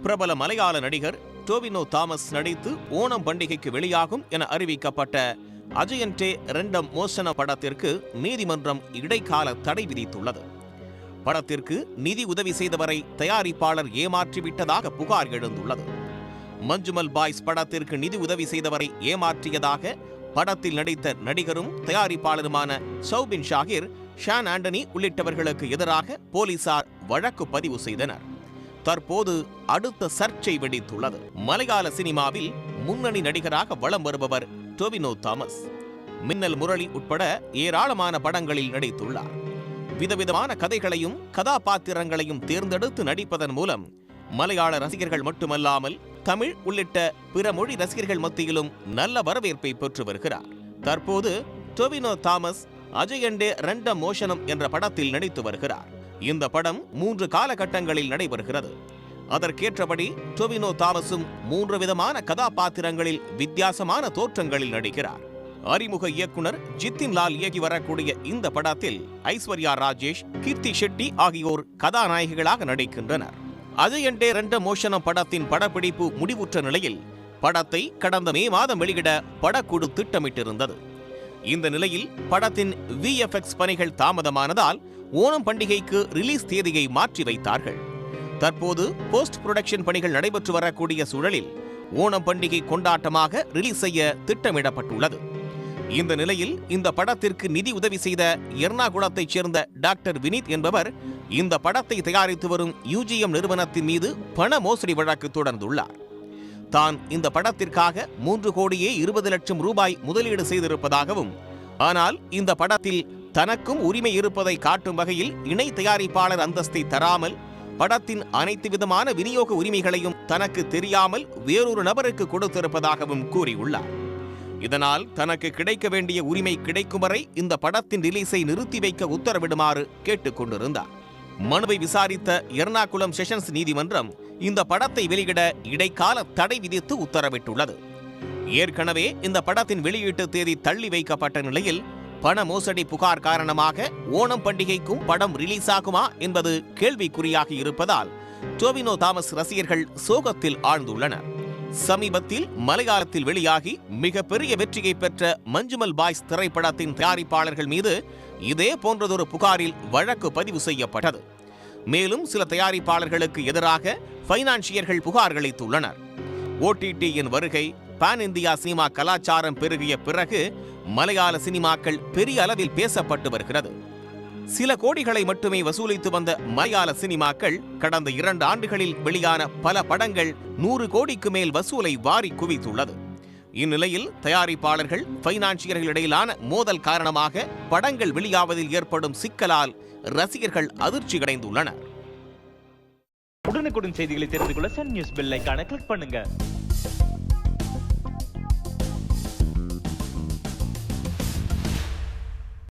பிரபல மலையாள நடிகர் டோவினோ தாமஸ் நடித்து ஓணம் பண்டிகைக்கு வெளியாகும் என அறிவிக்கப்பட்ட அஜயன்டே ரெண்டம் மோசன படத்திற்கு நீதிமன்றம் இடைக்கால தடை விதித்துள்ளது. படத்திற்கு நிதி உதவி செய்தவரை தயாரிப்பாளர் ஏமாற்றிவிட்டதாக புகார் எழுந்துள்ளது. மஞ்சுமல் பாய்ஸ் படத்திற்கு நிதி உதவி செய்தவரை ஏமாற்றியதாக படத்தில் நடித்த நடிகரும் தயாரிப்பாளருமான சௌபின் ஷாகிர், ஷான் ஆண்டனி உள்ளிட்டவர்களுக்கு எதிராக போலீசார் வழக்கு பதிவு செய்தனர். தற்போது அடுத்த சர்ச்சை வெடித்துள்ளது. மலையாள சினிமாவில் முன்னணி நடிகராக வலம் வருபவர் டோவினோ தாமஸ். மின்னல் முரளி உட்பட ஏராளமான படங்களில் நடித்துள்ளார். விதவிதமான கதைகளையும் கதாபாத்திரங்களையும் தேர்ந்தெடுத்து நடிப்பதன் மூலம் மலையாள ரசிகர்கள் மட்டுமல்லாமல் தமிழ் உள்ளிட்ட பிற மொழி ரசிகர்கள் மத்தியிலும் நல்ல வரவேற்பை பெற்று வருகிறார். தற்போது டோவினோ தாமஸ் அஜயன்டே ரெண்டம் மோசனம் என்ற படத்தில் நடித்து வருகிறார். இந்த படம் 3 காலகட்டங்களில் நடைபெறுகிறது. அதற்கேற்றபடி டோவினோ தாமஸும் 3 விதமான கதாபாத்திரங்களில் வித்தியாசமான தோற்றங்களில் நடிக்கிறார். அறிமுக இயக்குனர் ஜித்தின் லால் இயக்கி வரக்கூடிய இந்த படத்தில் ஐஸ்வர்யா ராஜேஷ், கீர்த்தி ஷெட்டி ஆகியோர் கதாநாயகிகளாக நடிக்கின்றனர். அஜயன்டே ரெண்டம் மோசனம் படத்தின் படப்பிடிப்பு முடிவுற்ற நிலையில் படத்தை கடந்த மே மாதம் வெளியிட படக்குழு திட்டமிட்டிருந்தது. இந்த நிலையில் படத்தின் VFX பணிகள் தாமதமானதால் ஓணம் பண்டிகைக்கு ரிலீஸ் தேதியை மாற்றி வைத்தார்கள். தற்போது போஸ்ட் புரொடக்ஷன் பணிகள் நடைபெற்று வரக்கூடிய சூழலில் ஓணம் பண்டிகை கொண்டாட்டமாக ரிலீஸ் செய்ய திட்டமிடப்பட்டுள்ளது. இந்த நிலையில் இந்த படத்திற்கு நிதி உதவி செய்த எர்ணாகுளத்தைச் சேர்ந்த டாக்டர் வினித் என்பவர் இந்த படத்தை தயாரித்து வரும் UGM நிறுவனத்தின் மீது பண மோசடி வழக்கு தொடர்ந்துள்ளார். தான் இந்த படத்திற்காக 3,20,00,000 ரூபாய் முதலீடு செய்திருப்பதாகவும், ஆனால் இந்த படத்தில் தனக்கும் உரிமை இருப்பதை காட்டும் வகையில் இணை தயாரிப்பாளர் அந்தஸ்தை தராமல் படத்தின் அனைத்து விதமான விநியோக உரிமைகளையும் தனக்கு தெரியாமல் வேறொரு நபருக்கு கொடுத்திருப்பதாகவும் கூறியுள்ளார். இதனால் தனக்கு கிடைக்க வேண்டிய உரிமை கிடைக்கும் வரை இந்த படத்தின் ரிலீஸை நிறுத்தி வைக்க உத்தரவிடுமாறு கேட்டுக் கொண்டிருந்தார். மனுவை விசாரித்த எர்ணாகுளம் செஷன்ஸ் நீதிமன்றம் இந்த படத்தை வெளியிட இடைக்கால தடை விதித்து உத்தரவிட்டுள்ளது. ஏற்கனவே இந்த படத்தின் வெளியீட்டு தேதி தள்ளி வைக்கப்பட்ட நிலையில் பண மோசடி புகார் காரணமாக ஓணம் பண்டிகைக்கும் படம் ரிலீஸ் ஆகுமா என்பது கேள்விக்குறியாக இருப்பதால் டோவினோ தாமஸ் ரசிகர்கள் சோகத்தில் ஆழ்ந்துள்ளனர். சமீபத்தில் மலையாளத்தில் வெளியாகி மிகப்பெரிய வெற்றியை பெற்ற மஞ்சுமல் பாய்ஸ் திரைப்படத்தின் தயாரிப்பாளர்கள் மீது இதே போன்றதொரு புகாரில் வழக்கு பதிவு செய்யப்பட்டது. மேலும் சில தயாரிப்பாளர்களுக்கு எதிராக பைனான்சியர்கள் புகார் அளித்துள்ளனர். OTTயின் வருகை, பான் இந்தியா சினிமா கலாச்சாரம் பெருகிய பிறகு மலையாள சினிமாக்கள் பெரிய அளவில் பேசப்பட்டு வருகிறது. சில கோடிகளை மட்டுமே வசூலித்து வந்த மலையாள சினிமாக்கள் கடந்த 2 ஆண்டுகளில் வெளியான பல படங்கள் 100 கோடிக்கு மேல் வசூலை வாரி குவித்துள்ளது. இந்நிலையில் தயாரிப்பாளர்கள், பைனான்சியர்கள் இடையிலான மோதல் காரணமாக படங்கள் வெளியாவதில் ஏற்படும் சிக்கலால் ரசிகர்கள் அதிர்ச்சி அடைந்துள்ளனர். உடனுக்குடன் செய்திகளை தெரிந்து கொள்ள சன் நியூஸ் பெல் ஐகானை கிளிக் பண்ணுங்க.